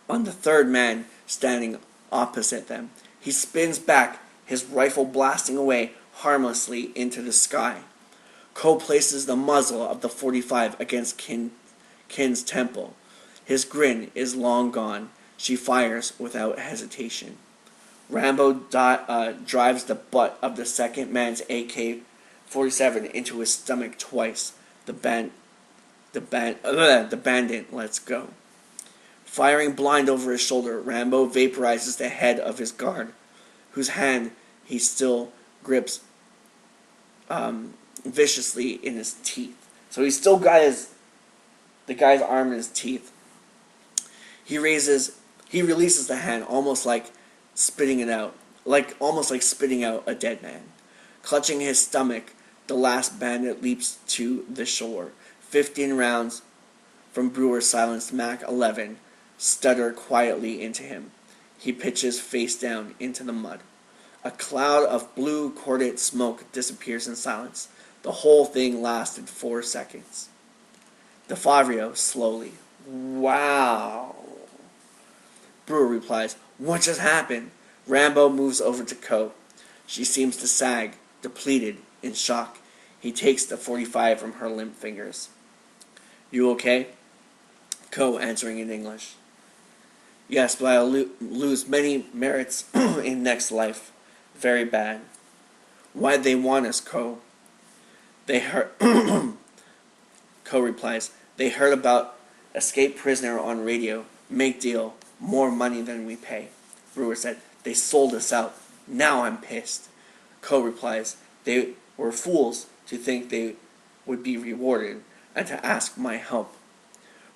on the third man standing opposite them. He spins back, his rifle blasting away harmlessly into the sky. Ko places the muzzle of the 45 against Kin's temple. His grin is long gone. She fires without hesitation. Rambo drives the butt of the second man's AK-47 into his stomach twice. The bandit lets go. Firing blind over his shoulder, Rambo vaporizes the head of his guard, whose hand he still grips viciously in his teeth. So he's still got the guy's arm in his teeth. He releases the hand, almost like spitting it out, almost like spitting out a dead man. Clutching his stomach, the last bandit leaps to the shore. 15 rounds from Brewer's silenced Mac-11 stutter quietly into him. He pitches face down into the mud. A cloud of blue cordate smoke disappears in silence. The whole thing lasted 4 seconds. DeFavrio slowly. Wow. Brewer replies, what just happened? Rambo moves over to Ko. She seems to sag, depleted, in shock. He takes the 45 from her limp fingers. You okay? Ko answering in English. Yes, but I'll lose many merits in next life. Very bad. Why'd they want us, Ko? They heard... Ko replies, they heard about escaped prisoner on radio. Make deal. More money than we pay. Brewer said, they sold us out. Now I'm pissed. Ko replies, they were fools to think they would be rewarded and to ask my help.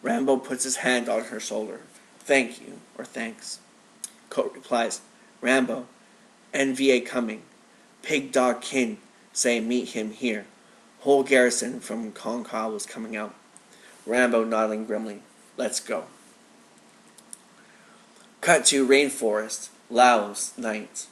Rambo puts his hand on her shoulder. Thank you, or thanks. Ko replies, Rambo, NVA coming. Pig Dog Kin say meet him here. Whole garrison from Kongka was coming out. Rambo nodding grimly. Let's go. Cut to rainforest, Laos, night.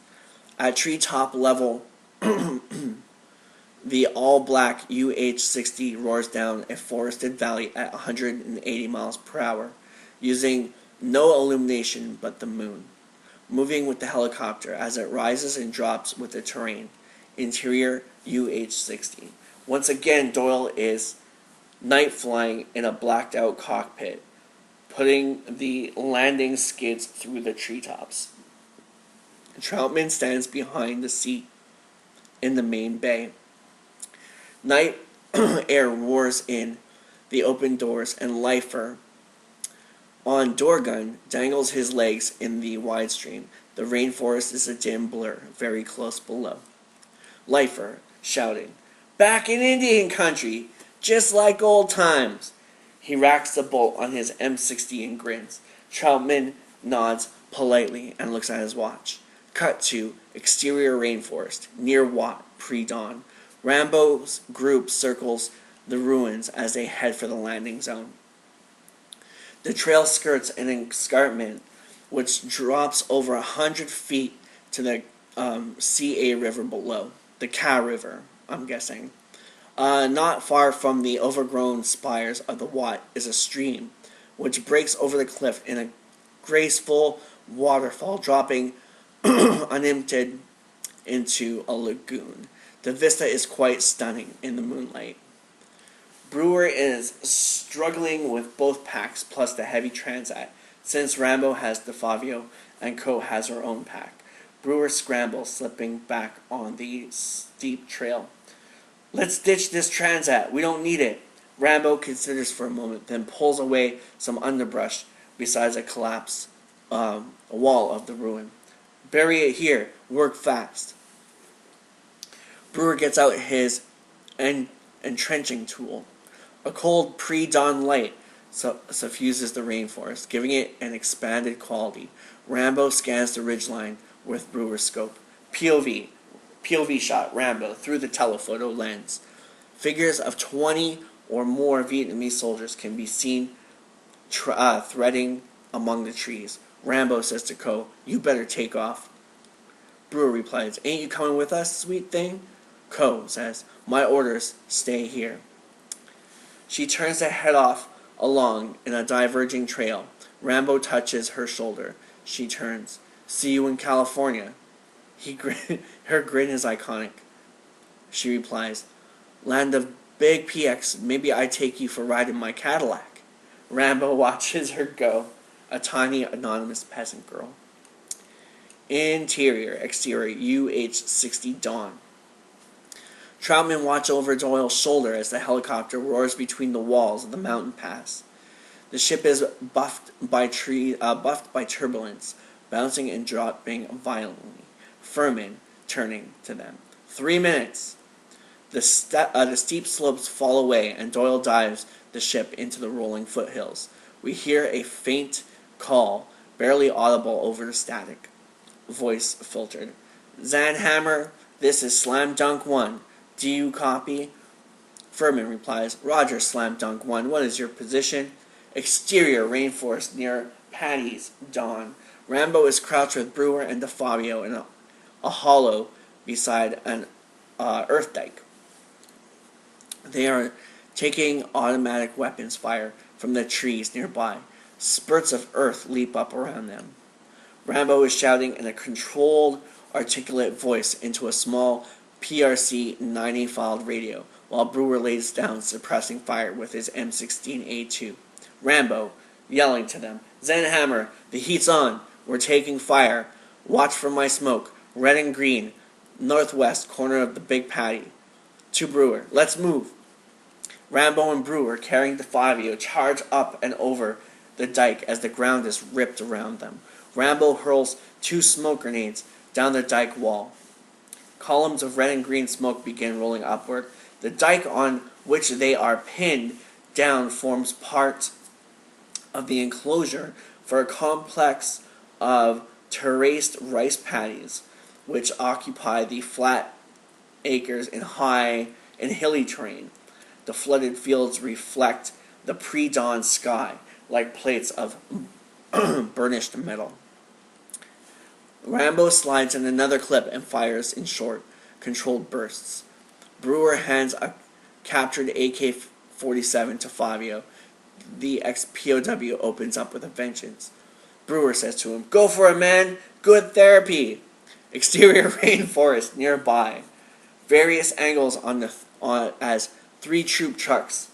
At treetop level, the all-black UH-60 roars down a forested valley at 180 miles per hour, using no illumination but the moon, moving with the helicopter as it rises and drops with the terrain. Interior UH-60. Once again, Doyle is night flying in a blacked-out cockpit, putting the landing skids through the treetops. Troutman stands behind the seat in the main bay. Night air roars in the open doors, and Lifer, on doorgun, dangles his legs in the widestream. The rainforest is a dim blur, very close below. Lifer, shouting, back in Indian country, just like old times. He racks the bolt on his M60 and grins. Troutman nods politely and looks at his watch. Cut to exterior rainforest, near Watt, pre-dawn. Rambo's group circles the ruins as they head for the landing zone. The trail skirts an escarpment which drops over 100 feet to the CA River below. The Ka River, I'm guessing. Not far from the overgrown spires of the Watt is a stream, which breaks over the cliff in a graceful waterfall, dropping unimpeded into a lagoon. The vista is quite stunning in the moonlight. Brewer is struggling with both packs plus the heavy transat, since Rambo has the Favio and Ko has her own pack. Brewer scrambles, slipping back on the steep trail. Let's ditch this transat. We don't need it. Rambo considers for a moment, then pulls away some underbrush besides a collapsed wall of the ruin. Bury it here. Work fast. Brewer gets out his entrenching tool. A cold pre-dawn light suffuses the rainforest, giving it an expanded quality. Rambo scans the ridgeline with Brewer's scope. POV shot, Rambo, through the telephoto lens. Figures of 20 or more Vietnamese soldiers can be seen threading among the trees. Rambo says to Ko, you better take off. Brewer replies, ain't you coming with us, sweet thing? Ko says, my orders, stay here. She turns to head off along in a diverging trail. Rambo touches her shoulder. She turns. See you in California. Her grin is iconic. She replies, land of big PX, maybe I take you for a ride in my Cadillac. Rambo watches her go, a tiny anonymous peasant girl. Interior, exterior, UH-60 Dawn. Troutman watch over Doyle's shoulder as the helicopter roars between the walls of the mountain pass. The ship is buffed by turbulence, bouncing and dropping violently. Furman turning to them. 3 minutes. The steep slopes fall away, and Doyle dives the ship into the rolling foothills. We hear a faint call, barely audible over the static. Voice filtered. Zanhammer, this is Slam Dunk 1. Do you copy? Furman replies, Roger, Slam Dunk 1. What is your position? Exterior rainforest near Patty's Dawn. Rambo is crouched with Brewer and DeFabio in a hollow beside an earth dike. They are taking automatic weapons fire from the trees nearby. Spurts of earth leap up around them. Rambo is shouting in a controlled, articulate voice into a small PRC 90-filed radio, while Brewer lays down suppressing fire with his M16A2. Rambo, yelling to them, Zenhammer, the heat's on. We're taking fire. Watch for my smoke. Red and green. Northwest corner of the Big Patty. To Brewer, let's move. Rambo and Brewer, carrying DeFabio, charge up and over the dike as the ground is ripped around them. Rambo hurls 2 smoke grenades down the dike wall. Columns of red and green smoke begin rolling upward. The dike on which they are pinned down forms part of the enclosure for a complex of terraced rice paddies, which occupy the flat acres in high and hilly terrain. The flooded fields reflect the pre-dawn sky like plates of burnished metal. Rambo slides in another clip and fires in short, controlled bursts. Brewer hands a captured AK-47 to Fabio. The ex-POW opens up with a vengeance. Brewer says to him, Go for it, man! Good therapy! Exterior rainforest nearby. Various angles as 3 troop trucks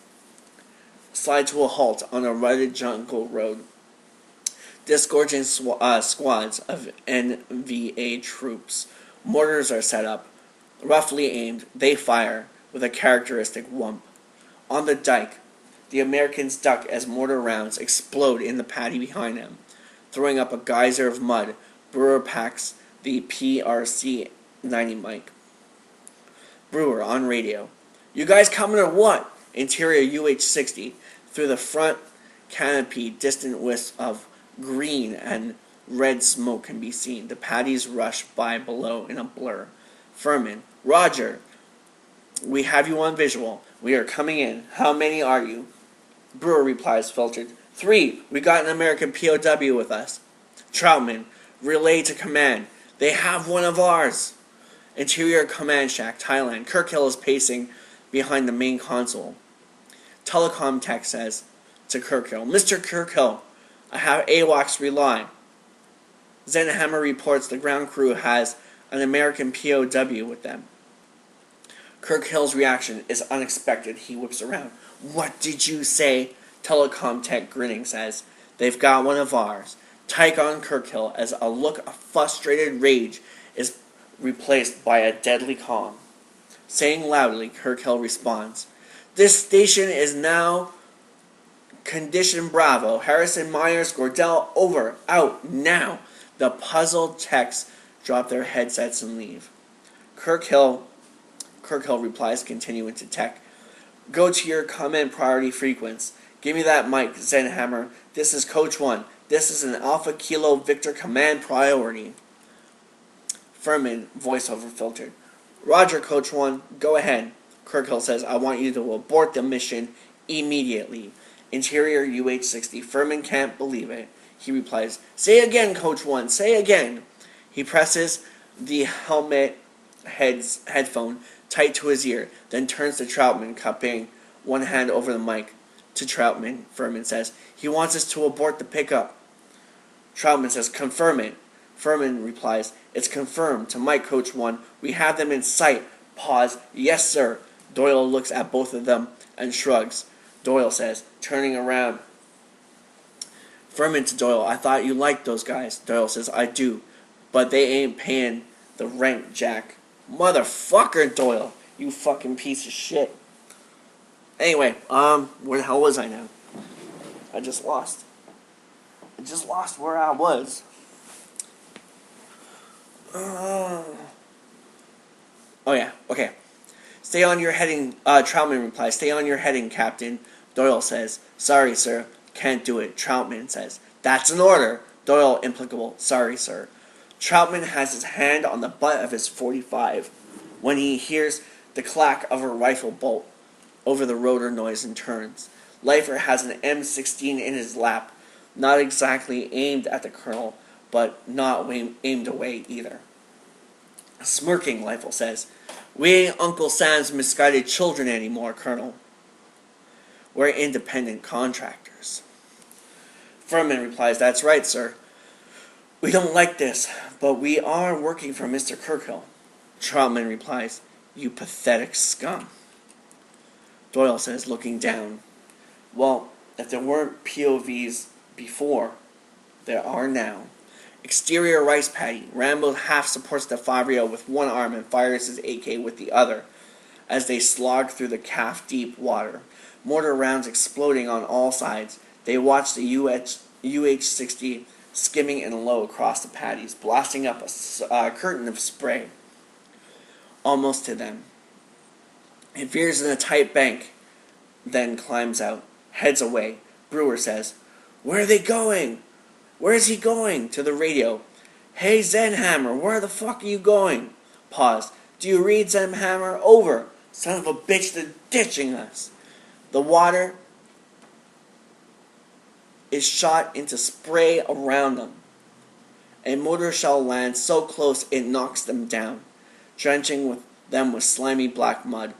slide to a halt on a rutted jungle road. Disgorging squads of NVA troops. Mortars are set up. Roughly aimed, they fire with a characteristic whump. On the dike, the Americans duck as mortar rounds explode in the paddy behind them. Throwing up a geyser of mud, Brewer packs the PRC 90 mic. Brewer on radio. You guys coming or what? Interior UH-60. Through the front canopy, distant wisps of green and red smoke can be seen. The paddies rush by below in a blur. Furman. Roger. We have you on visual. We are coming in. How many are you? Brewer replies, filtered. 3. We got an American POW with us. Troutman. Relay to command. They have one of ours. Interior Command Shack, Thailand. Kirkhill is pacing behind the main console. Telecom tech says to Kirkhill, Mr. Kirkhill, I have AWACS rely. Zenhammer reports the ground crew has an American POW with them. Kirkhill's reaction is unexpected. He whips around. What did you say? Telecom tech grinning says, They've got one of ours. Tyke on Kirkhill as a look of frustrated rage is replaced by a deadly calm. Saying loudly, Kirkhill responds, This station is now condition Bravo. Harrison, Myers, Gordell, over, out, now. The puzzled techs drop their headsets and leave. Kirkhill replies, continuing to tech. Go to your command priority frequency. Give me that mic, Zenhammer. This is Coach 1. This is an Alpha Kilo Victor command priority. Furman, voiceover filtered. Roger, Coach 1. Go ahead. Kirkhill says, I want you to abort the mission immediately. Interior UH-60. Furman can't believe it. He replies, Say again, Coach 1. Say again. He presses the helmet headphone tight to his ear, then turns to Troutman, cupping one hand over the mic. to Troutman. Furman says, "He wants us to abort the pickup." Troutman says, "Confirm it." Furman replies, "It's confirmed. To Mike, Coach 1. We have them in sight." Pause. "Yes, sir." Doyle looks at both of them and shrugs. Doyle says, turning around. Furman to Doyle, "I thought you liked those guys." Doyle says, "I do. But they ain't paying the rent, Jack." "Motherfucker, Doyle. You fucking piece of shit." Anyway, where the hell was I now? I just lost where I was. Oh yeah, okay. "Stay on your heading," Troutman replies. "Stay on your heading, Captain." Doyle says, "Sorry, sir. Can't do it." Troutman says, "That's an order." Doyle, implacable, "Sorry, sir." Troutman has his hand on the butt of his .45 when he hears the clack of a rifle bolt over the rotor noise and turns. Leifer has an M16 in his lap, not exactly aimed at the colonel, but not aimed away either. Smirking, Leifer says, "We ain't Uncle Sam's misguided children anymore, Colonel. We're independent contractors." Furman replies, "That's right, sir. We don't like this, but we are working for Mr. Kirkhill." Troutman replies, "You pathetic scum." Doyle says, looking down, "Well, if there weren't POVs before, there are now." Exterior rice paddy. Rambo half supports DeFabio with one arm and fires his AK with the other as they slog through the calf-deep water. Mortar rounds exploding on all sides. They watch the UH-60 skimming in low across the paddies, blasting up a curtain of spray almost to them. It veers in a tight bank, then climbs out, heads away. Brewer says, "Where are they going? Where is he going?" To the radio. "Hey, Zenhammer, where the fuck are you going?" Pause. "Do you read, Zenhammer? Over. Son of a bitch, they're ditching us." The water is shot into spray around them. A mortar shell lands so close it knocks them down, drenching them with slimy black mud.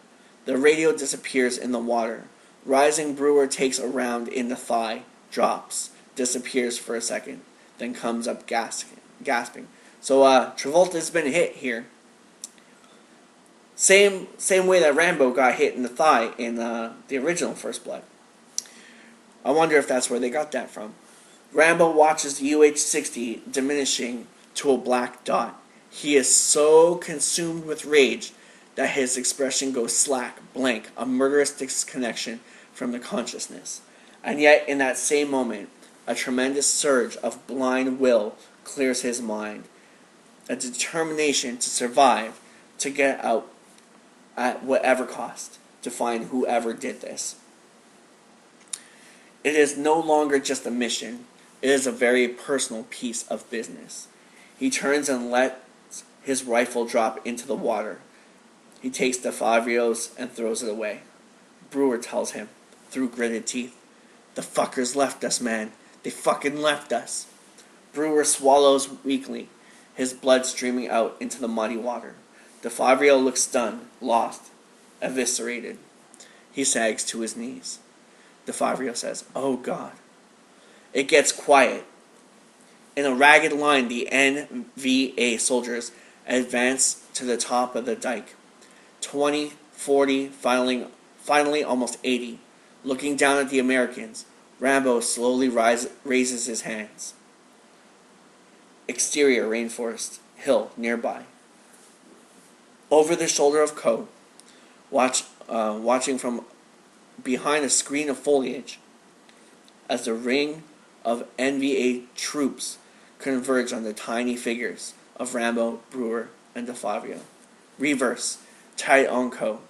The radio disappears in the water. Rising Brewer takes a round in the thigh, drops, disappears for a second, then comes up gasping. "So, Travolta's been hit here." Same way that Rambo got hit in the thigh in the original First Blood. I wonder if that's where they got that from. Rambo watches the UH-60 diminishing to a black dot. He is so consumed with rage that his expression goes slack, blank, a murderous disconnection from the consciousness. And yet, in that same moment, a tremendous surge of blind will clears his mind. A determination to survive, to get out at whatever cost, to find whoever did this. It is no longer just a mission. It is a very personal piece of business. He turns and lets his rifle drop into the water. He takes DeFabio's and throws it away. Brewer tells him, through gritted teeth, "The fuckers left us, man. They fucking left us." Brewer swallows weakly, his blood streaming out into the muddy water. DeFabio looks stunned, lost, eviscerated. He sags to his knees. DeFabio says, "Oh God." It gets quiet. In a ragged line, the NVA soldiers advance to the top of the dike. 20, 40, finally almost 80. Looking down at the Americans, Rambo slowly raises his hands. Exterior rainforest, hill nearby. Over the shoulder of Coe, watching from behind a screen of foliage, as the ring of NVA troops converge on the tiny figures of Rambo, Brewer, and DeFabio. Reverse, tight on Coe.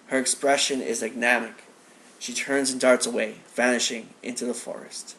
Her expression is agnatic. She turns and darts away, vanishing into the forest.